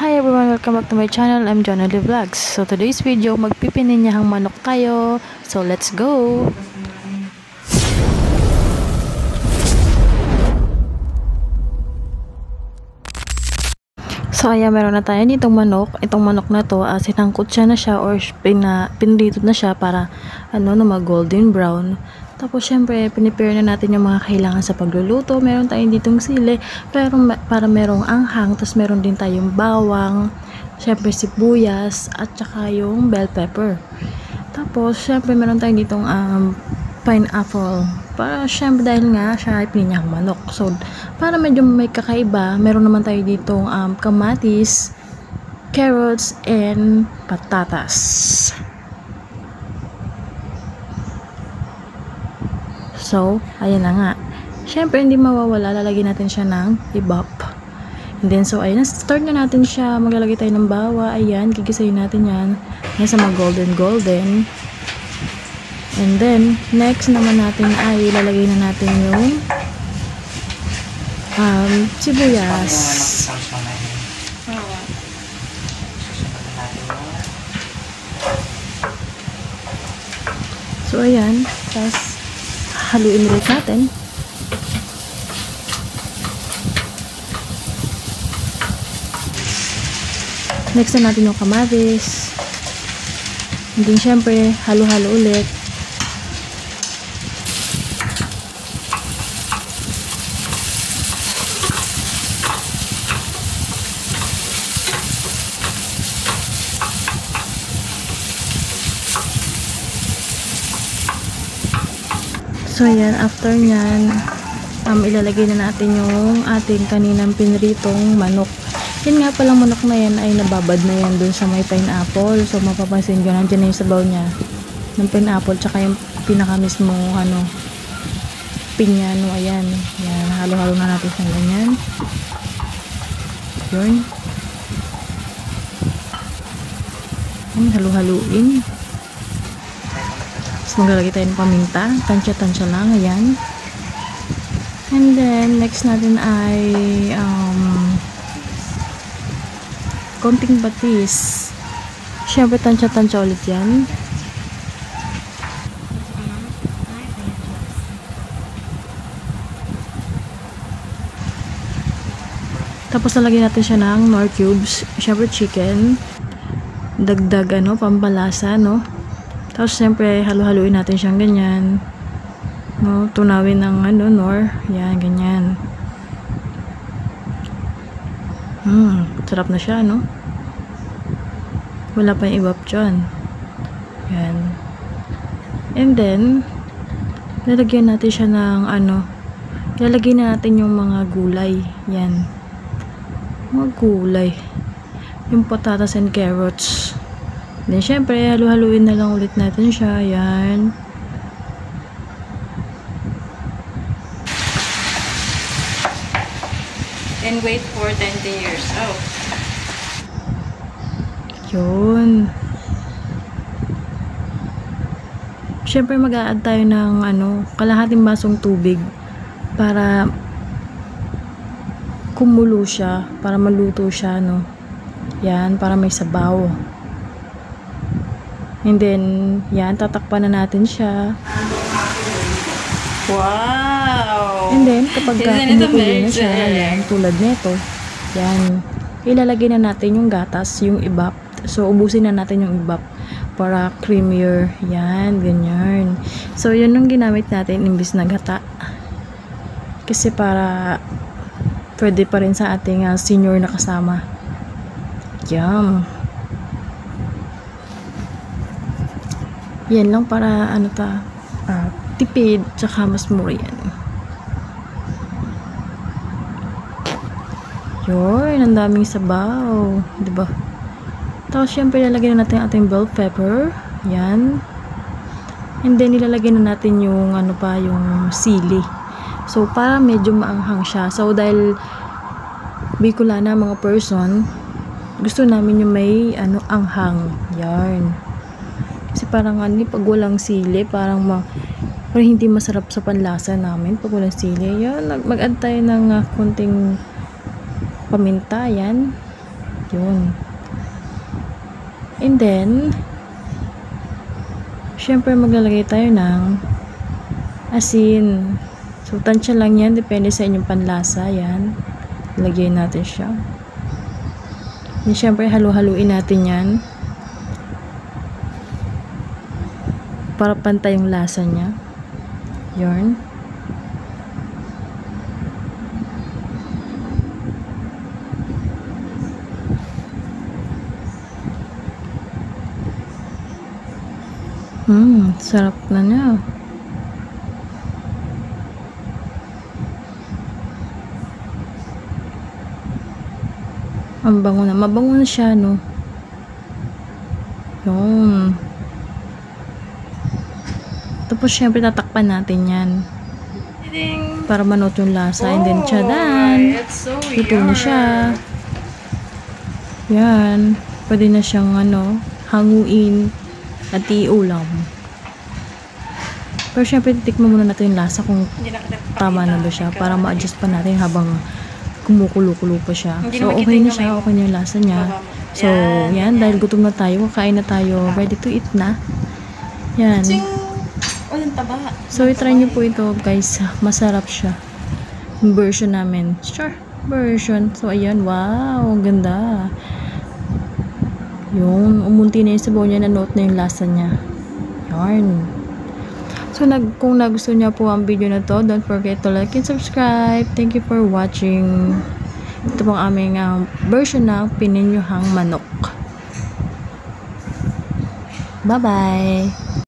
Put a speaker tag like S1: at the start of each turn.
S1: Hi everyone, welcome back to my channel. I'm Jonely Vlogs. So today's video, magpipininyahang manok tayo. So let's go! So ayan, meron na tayo ditong manok. Itong manok na to, sinangkot siya na siya or pinrito na siya para na mag-golden brown. Tapos syempre, pinipare na natin yung mga kailangan sa pagluluto. Meron tayong ditong sili, pero para merong anghang. Tapos meron din tayong bawang, syempre sibuyas, at saka yung bell pepper. Tapos syempre, meron tayong ditong pineapple. Para syempre dahil nga siya ay pininyahang manok. So, para medyo may kakaiba, meron naman tayo ditong kamatis, carrots, and patatas. So, ayan na nga. Syempre, hindi mawawala. Lalagyan natin siya ng ibap. And then, so, ayan. Start na natin siya. Maglalagay tayo ng bawa. Ayan. Gigisayin natin yan. Yan sa mga golden. And then, next naman natin ay lalagay na natin yung sibuyas. So, ayan. Tapos, haluin ulit natin. Next na natin yung kamatis. And then, syempre, halo-halo ulit. So, ayan, after nyan, ilalagay na natin yung ating kaninang pinritong manok. Yan nga palang manok na yan ay nababad na yan dun sa may pineapple. So, mapapansin ko, nandiyan na yung sabaw niya ng pineapple, tsaka yung pinaka mismo, pinyano, ayan. Yan, halo-halo na natin sa ganyan. Yun. Yan, halo-haluin. Maglalagay tayo ng paminta, tansya-tansya lang, ayan. And then, next natin ay konting batis. Siyempre, tansya-tansya ulit yan. Tapos, nalagyan natin siya ng nor cubes. Siyempre, chicken. Dagdag, pampalasa, no? Tapos, siyempre, halo-haluin natin siyang ganyan. No? Tunawin ng, nor. Yan, ganyan. Sarap na siya, no? Wala pa yung ibap dyan. Yan. And then, lalagyan natin siya ng, lalagyan na natin yung mga gulay. Yan. Mga gulay. Yung patatas and carrots. Then, syempre, halu-haluin na lang ulit natin siya. Yan.
S2: And wait for 20 years. Oh.
S1: Yun. Syempre, mag-a-add tayo ng, kalahating basong tubig para kumulo siya, para maluto siya, no? Yan, para may sabaw. And then, yan, tatakpan na natin siya.
S2: Wow!
S1: And then, kapag kumukulo na siya, yan, tulad nito, yan, ilalagay na natin yung gatas, yung ibap. So, ubusin na natin yung ibap para creamier. Yan, ganyan. So, yun yung ginamit natin imbis na gata. Kasi para pwede pa rin sa ating senior na kasama. Yum! Yan lang para tipid, tsaka mas mura yan. Yun, ang daming sabaw, diba? Tapos syempre lalagyan na natin ating bell pepper. Yan. And then ilalagyan na natin yung yung sili. So para medyo maanghang siya. So dahil Bicolana mga person, gusto namin yung may anghang. Yan. Kasi parang pag walang sili, parang hindi masarap sa panlasa namin pag walang sili. Yan, mag-add tayo ng konting paminta, yan. Yun. And then, syempre maglalagay tayo ng asin. So, tansya lang yan. Depende sa inyong panlasa. Yan. Lagyan natin siya. And syempre, halu-haluin natin yan. Para pantay yung lasa niya. Yun. Sarap na niya. Ang bango na. Mabango na siya, no? Yun. Tapos, syempre, tatakpan natin yan. Para manot yung lasa. And then, tsadan!
S2: It's so
S1: Ito na siya. Yan. Pwede na siyang, hanguin at iulam. Pero, syempre, titikman muna natin yung lasa kung tama na ba siya. Para ma-adjust pa natin habang kumukulo-kulo pa siya. So, okay na siya. Okay na yung lasa niya. So, yan. Dahil gutom na tayo, kakain na tayo. Ready to eat na. Yan.
S2: Oh, yung taba.
S1: So, i-try nyo po ito, guys. Masarap siya. Yung version namin. Sure. Version. So, ayan. Wow. Ang ganda. Yung umunti na yung sabaw niya, na-note na yung lasa niya. Yarn. So, kung nagustuhan niyo po ang video na to, don't forget to like and subscribe. Thank you for watching. Ito pong aming version ng pininyuhang manok. Bye-bye!